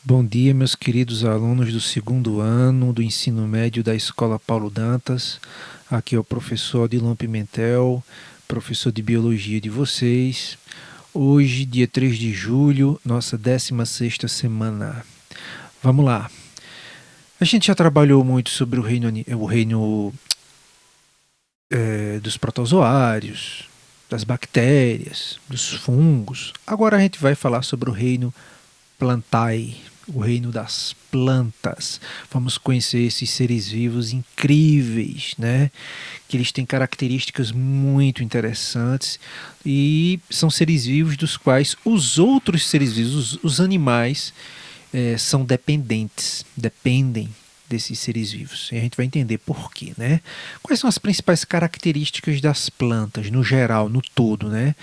Bom dia, meus queridos alunos do segundo ano do ensino médio da Escola Paulo Dantas. Aqui é o professor Odilon Pimentel, professor de biologia de vocês. Hoje, dia 3 de julho, nossa 16ª semana. Vamos lá. A gente já trabalhou muito sobre o reino dos protozoários, das bactérias, dos fungos. Agora a gente vai falar sobre o reino Plantae, o reino das plantas. Vamos conhecer esses seres vivos incríveis, né? Que eles têm características muito interessantes e são seres vivos dos quais os outros seres vivos, os animais, são dependem desses seres vivos. E a gente vai entender por quê, né? Quais são as principais características das plantas, no geral, no todo, né?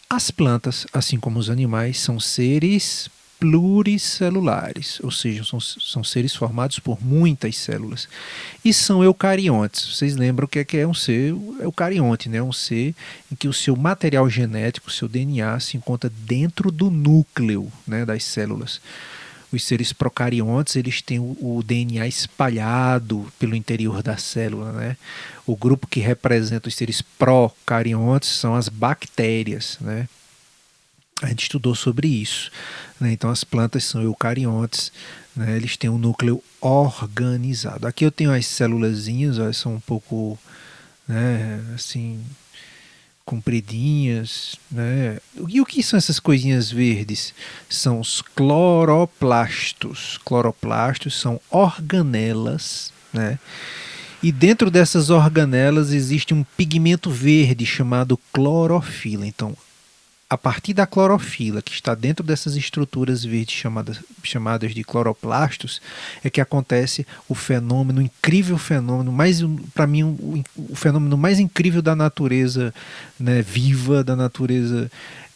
As plantas, assim como os animais, são seres pluricelulares, ou seja, são seres formados por muitas células. E são eucariontes. Vocês lembram o que é um ser eucarionte, né? Um ser em que o seu material genético, o seu DNA, se encontra dentro do núcleo, né, das células. Os seres procariontes, eles têm o DNA espalhado pelo interior da célula, né? O grupo que representa os seres procariontes são as bactérias, né? A gente estudou sobre isso, né? Então as plantas são eucariontes, né? Eles têm um núcleo organizado. Aqui eu tenho as célulazinhas, elas são um pouco, né, assim, compridinhas, né? E o que são essas coisinhas verdes? São os cloroplastos. Cloroplastos são organelas, né? E dentro dessas organelas existe um pigmento verde chamado clorofila. Então, a partir da clorofila, que está dentro dessas estruturas verdes chamadas de cloroplastos, é que acontece o fenômeno, o incrível fenômeno, para mim, o fenômeno mais incrível da natureza, né, viva, da natureza,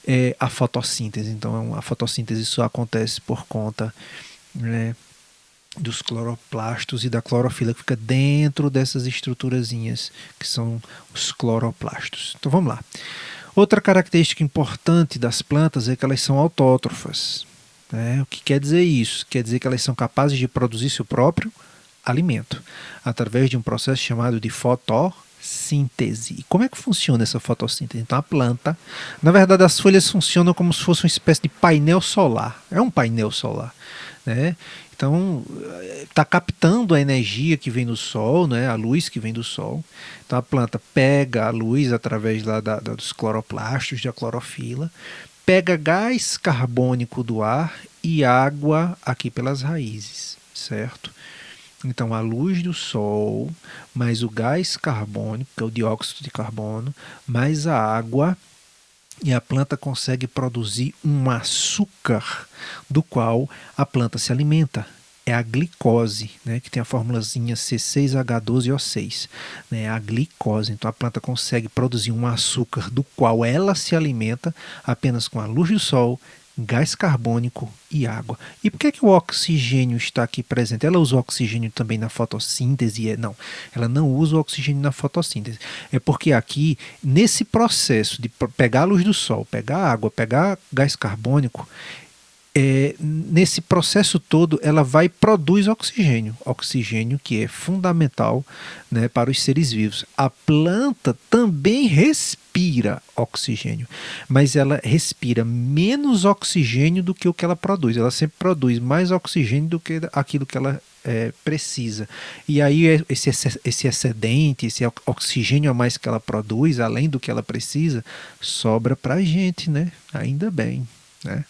é a fotossíntese. Então, a fotossíntese só acontece por conta, né, dos cloroplastos e da clorofila que fica dentro dessas estruturazinhas que são os cloroplastos. Então vamos lá. Outra característica importante das plantas é que elas são autótrofas, né? O que quer dizer isso? Quer dizer que elas são capazes de produzir seu próprio alimento através de um processo chamado de fotossíntese. E como é que funciona essa fotossíntese? Então a planta, na verdade as folhas funcionam como se fosse uma espécie de painel solar. É um painel solar, né? Então, está captando a energia que vem do sol, né, a luz que vem do sol. Então, a planta pega a luz através lá dos cloroplastos, da clorofila, pega gás carbônico do ar e água aqui pelas raízes, certo? Então, a luz do sol, mais o gás carbônico, que é o dióxido de carbono, mais a água, e a planta consegue produzir um açúcar do qual a planta se alimenta. É a glicose, né, que tem a formulazinha C6H12O6, né, a glicose. Então a planta consegue produzir um açúcar do qual ela se alimenta apenas com a luz do sol, gás carbônico e água. E por que o oxigênio está aqui presente? Ela usa o oxigênio também na fotossíntese? Não, ela não usa o oxigênio na fotossíntese. É porque aqui, nesse processo de pegar a luz do sol, pegar água, pegar gás carbônico, nesse processo todo ela vai produz oxigênio que é fundamental, né, para os seres vivos. A planta também respira oxigênio, mas ela respira menos oxigênio do que o que ela produz. Ela sempre produz mais oxigênio do que aquilo que ela precisa. E aí esse excedente, esse oxigênio a mais que ela produz, além do que ela precisa, sobra para a gente, né? Ainda bem, né?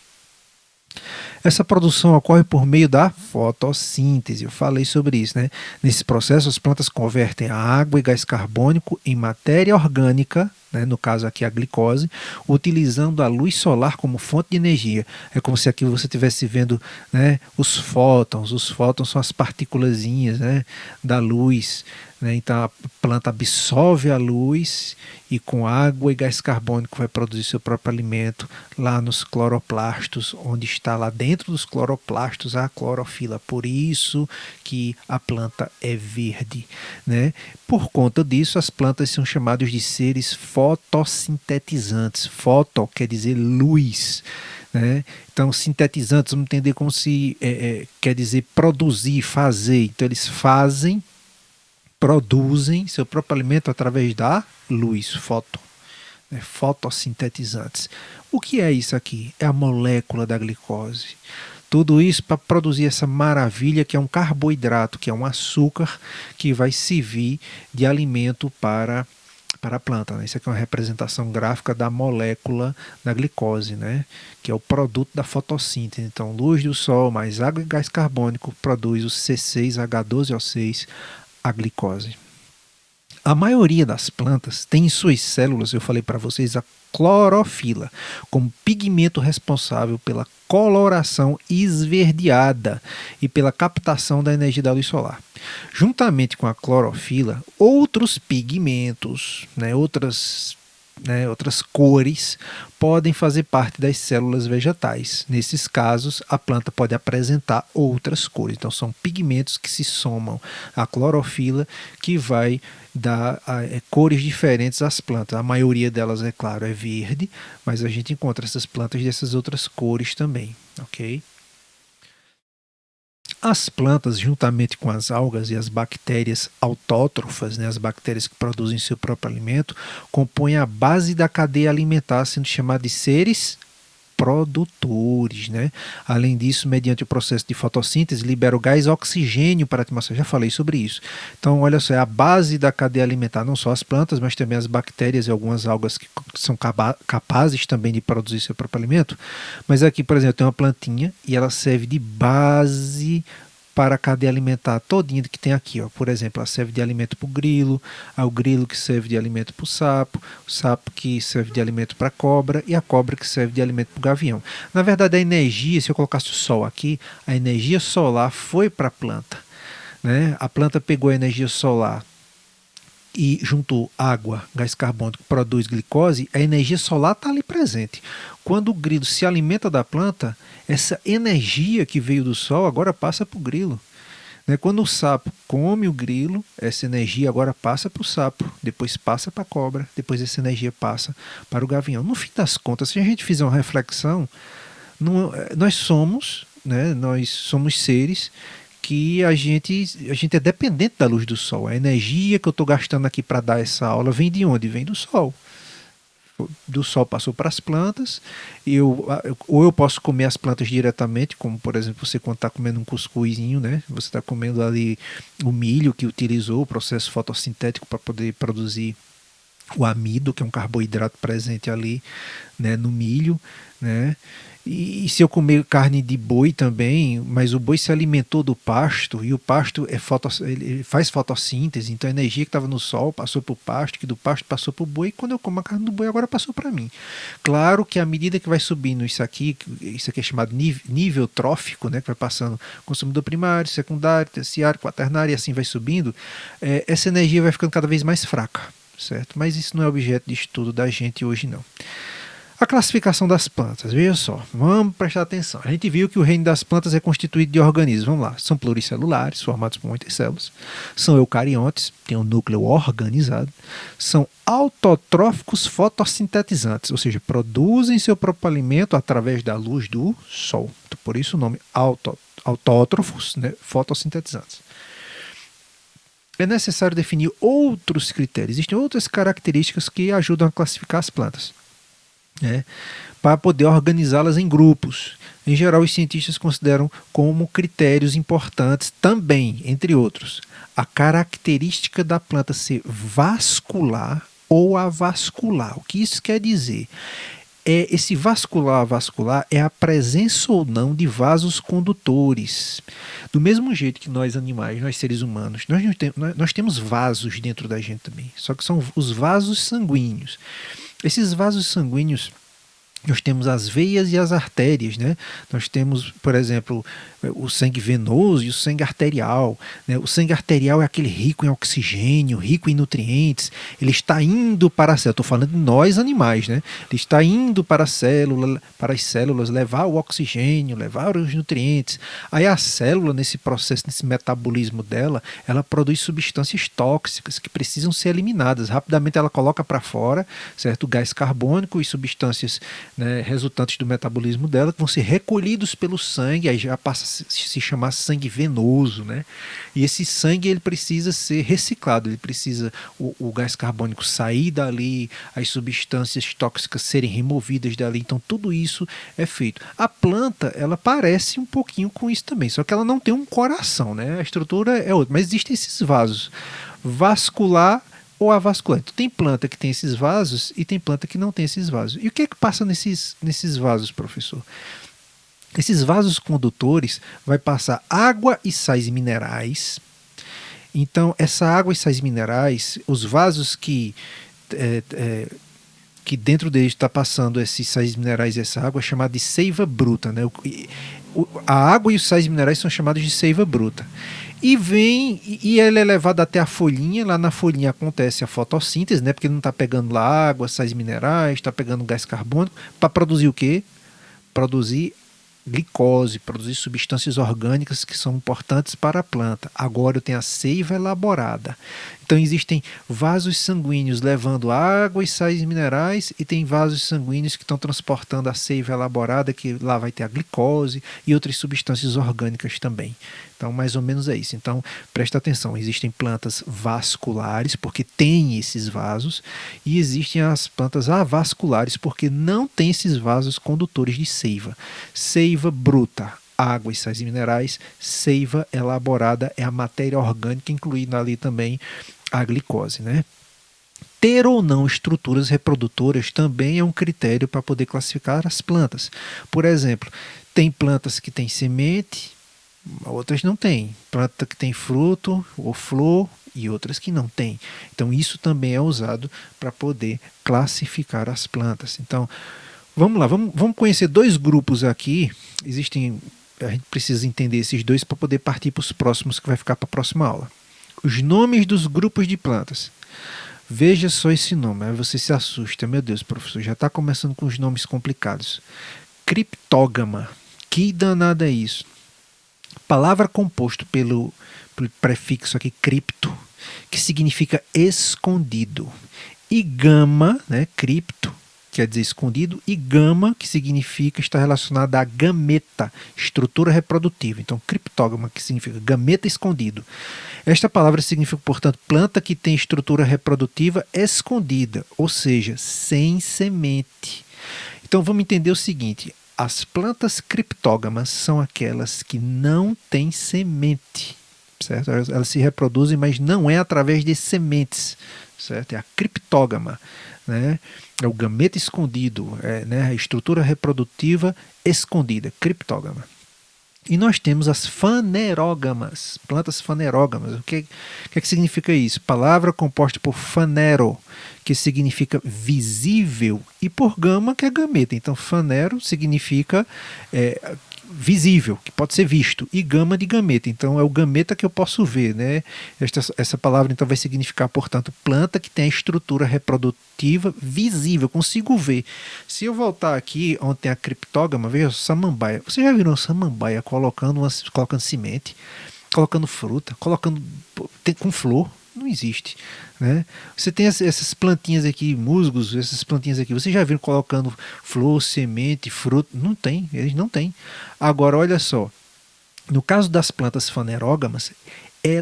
Essa produção ocorre por meio da fotossíntese. Eu falei sobre isso, né? Nesse processo, as plantas convertem a água e gás carbônico em matéria orgânica, né? No caso aqui a glicose, utilizando a luz solar como fonte de energia. É como se aqui você estivesse vendo, né, os fótons. Os fótons são as partículazinhas, né, da luz, né? Então a planta absorve a luz e com água e gás carbônico vai produzir seu próprio alimento lá nos cloroplastos, onde está lá dentro dos cloroplastos a clorofila. Por isso que a planta é verde, né? Por conta disso, as plantas são chamadas de seres fotossintetizantes. Foto quer dizer luz, né? Então, sintetizantes, vamos entender como se quer dizer produzir, fazer. Então, eles fazem, produzem seu próprio alimento através da luz, né? Fotossintetizantes. O que é isso aqui? É a molécula da glicose. Tudo isso para produzir essa maravilha que é um carboidrato, que é um açúcar que vai servir de alimento para a planta, né? Isso aqui é uma representação gráfica da molécula da glicose, né? Que é o produto da fotossíntese. Então, luz do sol mais água e gás carbônico produz o C6H12O6, a glicose. A maioria das plantas tem em suas células, eu falei para vocês, a clorofila, como pigmento responsável pela coloração esverdeada e pela captação da energia da luz solar. Juntamente com a clorofila, outros pigmentos, outras cores podem fazer parte das células vegetais. Nesses casos, a planta pode apresentar outras cores. Então, são pigmentos que se somam à clorofila que vai dar cores diferentes às plantas. A maioria delas, é claro, é verde, mas a gente encontra essas plantas dessas outras cores também, ok? As plantas, juntamente com as algas e as bactérias autótrofas, né, as bactérias que produzem seu próprio alimento, compõem a base da cadeia alimentar, sendo chamadas de seres produtores, né? Além disso, mediante o processo de fotossíntese, libera o gás oxigênio para a atmosfera. Já falei sobre isso. Então, olha só, é a base da cadeia alimentar, não só as plantas, mas também as bactérias e algumas algas que são capazes também de produzir seu próprio alimento. Mas aqui, por exemplo, tem uma plantinha e ela serve de base para a cadeia alimentar todinha que tem aqui. Ó. Por exemplo, ela serve de alimento para o grilo grilo que serve de alimento para o sapo que serve de alimento para a cobra e a cobra que serve de alimento para o gavião. Na verdade, a energia, se eu colocasse o sol aqui, a energia solar foi para a planta. Né? A planta pegou a energia solar e juntou água, gás carbônico, produz glicose, a energia solar está ali presente. Quando o grilo se alimenta da planta, essa energia que veio do sol agora passa para o grilo. Quando o sapo come o grilo, essa energia agora passa para o sapo, depois passa para a cobra, depois essa energia passa para o gavião. No fim das contas, se a gente fizer uma reflexão, nós somos seres que a gente é dependente da luz do sol. A energia que eu estou gastando aqui para dar essa aula vem de onde? Vem do sol. Do sol passou para as plantas, ou eu posso comer as plantas diretamente, como por exemplo você quando está comendo um cuscuzinho, né? Você está comendo ali o milho que utilizou o processo fotossintético para poder produzir o amido, que é um carboidrato presente ali, né, no milho, né? E se eu comer carne de boi também, mas o boi se alimentou do pasto e o pasto ele faz fotossíntese, então a energia que estava no sol passou para o pasto, que do pasto passou para o boi, e quando eu como a carne do boi agora passou para mim. Claro que à medida que vai subindo isso aqui é chamado nível trófico, né, que vai passando consumidor primário, secundário, terciário, quaternário e assim vai subindo, essa energia vai ficando cada vez mais fraca, certo? Mas isso não é objeto de estudo da gente hoje não. A classificação das plantas, veja só, vamos prestar atenção. A gente viu que o reino das plantas é constituído de organismos, vamos lá, são pluricelulares, formados por muitas células, são eucariontes, têm um núcleo organizado, são autotróficos fotossintetizantes, ou seja, produzem seu próprio alimento através da luz do sol. Então, por isso o nome autótrofos, né, fotossintetizantes. É necessário definir outros critérios, existem outras características que ajudam a classificar as plantas. Para poder organizá-las em grupos. Em geral, os cientistas consideram como critérios importantes também, entre outros, a característica da planta ser vascular ou avascular. O que isso quer dizer? Esse vascular é a presença ou não de vasos condutores. Do mesmo jeito que nós animais, nós seres humanos, nós temos vasos dentro da gente também, só que são os vasos sanguíneos. Esses vasos sanguíneos, nós temos as veias e as artérias, né? Nós temos, por exemplo, o sangue venoso e o sangue arterial. Né? O sangue arterial é aquele rico em oxigênio, rico em nutrientes. Ele está indo para a célula. Estou falando de nós animais, né? Ele está indo para a célula, para as células, levar o oxigênio, levar os nutrientes. Aí a célula, nesse processo, nesse metabolismo dela, ela produz substâncias tóxicas que precisam ser eliminadas. Rapidamente ela coloca para fora, certo? O gás carbônico e substâncias né, resultantes do metabolismo dela, que vão ser recolhidos pelo sangue, aí já passa a se chamar sangue venoso, né? E esse sangue ele precisa ser reciclado, ele precisa o gás carbônico sair dali, as substâncias tóxicas serem removidas dali, então tudo isso é feito. A planta, ela parece um pouquinho com isso também, só que ela não tem um coração, né? A estrutura é outra, mas existem esses vasos vascular ou avascular. Então, tem planta que tem esses vasos e tem planta que não tem esses vasos. E o que é que passa nesses vasos, professor? Esses vasos condutores vai passar água e sais minerais. Então, essa água e sais minerais, os vasos que dentro deles está passando esses sais minerais e essa água é chamada de seiva bruta, né? A água e os sais minerais são chamados de seiva bruta. E vem, e ela é levada até a folhinha, lá na folhinha acontece a fotossíntese, né? Porque não está pegando lá água, sais minerais, está pegando gás carbônico, para produzir o quê? Produzir glicose, produzir substâncias orgânicas que são importantes para a planta. Agora eu tenho a seiva elaborada. Então existem vasos sanguíneos levando água e sais minerais e tem vasos sanguíneos que estão transportando a seiva elaborada, que lá vai ter a glicose e outras substâncias orgânicas também. Então mais ou menos é isso. Então presta atenção, existem plantas vasculares porque tem esses vasos e existem as plantas avasculares porque não tem esses vasos condutores de seiva. Seiva bruta, água e sais minerais, seiva elaborada é a matéria orgânica, incluindo ali também a glicose, né? Ter ou não estruturas reprodutoras também é um critério para poder classificar as plantas. Por exemplo, tem plantas que têm semente, outras não têm. Planta que tem fruto ou flor e outras que não têm. Então isso também é usado para poder classificar as plantas. Então, vamos lá, vamos conhecer dois grupos aqui. A gente precisa entender esses dois para poder partir para os próximos, que vai ficar para a próxima aula. Os nomes dos grupos de plantas. Veja só esse nome, aí você se assusta. Meu Deus, professor, já está começando com os nomes complicados. Criptógama. Que danada é isso? Palavra composto pelo prefixo aqui, cripto, que significa escondido. E gama, né, cripto, quer dizer escondido, e gama, que significa estar relacionada à gameta, estrutura reprodutiva. Então, criptógama, que significa gameta escondido. Esta palavra significa, portanto, planta que tem estrutura reprodutiva escondida, ou seja, sem semente. Então, vamos entender o seguinte: as plantas criptógamas são aquelas que não têm semente, certo? Elas se reproduzem, mas não é através de sementes, certo? É a criptógama, né? É o gameta escondido, né? A estrutura reprodutiva escondida, criptógama. E nós temos as fanerógamas, plantas fanerógamas. O que significa isso? Palavra composta por fanero, que significa visível, e por gama, que é gameta. Então, fanero significa visível, que pode ser visto, e gama de gameta. Então, é o gameta que eu posso ver, né? Essa palavra então vai significar, portanto, planta que tem a estrutura reprodutiva visível, consigo ver. Se eu voltar aqui onde tem a criptógama, veja, samambaia. Você já viram samambaia colocando semente, colocando fruta, com flor? Não existe, né? Você tem essas plantinhas aqui, musgos, essas plantinhas aqui, você já viram colocando flor, semente, fruto? Não tem, eles não têm. Agora, olha só, no caso das plantas fanerógamas,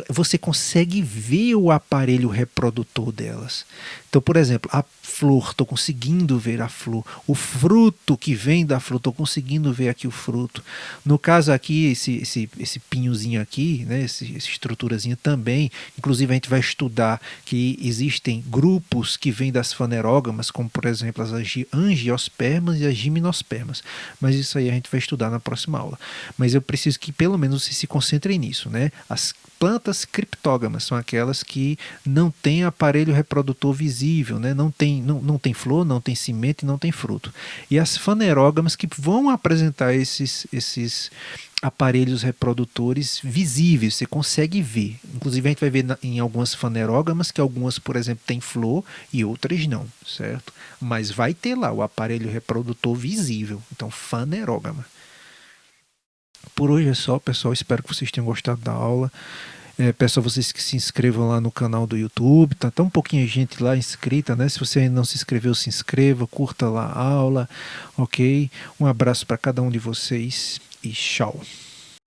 você consegue ver o aparelho reprodutor delas. Então, por exemplo, a flor, estou conseguindo ver a flor. O fruto que vem da flor, estou conseguindo ver aqui o fruto. No caso aqui, esse pinhozinho aqui, né, essa estruturazinha também, inclusive a gente vai estudar que existem grupos que vêm das fanerógamas, como por exemplo as angiospermas e as gimnospermas. Mas isso aí a gente vai estudar na próxima aula. Mas eu preciso que pelo menos você se concentre nisso, né? As plantas criptógamas são aquelas que não têm aparelho reprodutor visível, né? Não tem flor, não tem semente, não tem fruto. E as fanerógamas que vão apresentar esses aparelhos reprodutores visíveis, você consegue ver. Inclusive a gente vai ver em algumas fanerógamas que algumas, por exemplo, têm flor e outras não, certo? Mas vai ter lá o aparelho reprodutor visível. Então, fanerógama. Por hoje é só, pessoal. Espero que vocês tenham gostado da aula. Peço a vocês que se inscrevam lá no canal do YouTube. Tá tão pouquinha gente lá inscrita, né? Se você ainda não se inscreveu, se inscreva, curta lá a aula, ok? Um abraço para cada um de vocês e tchau.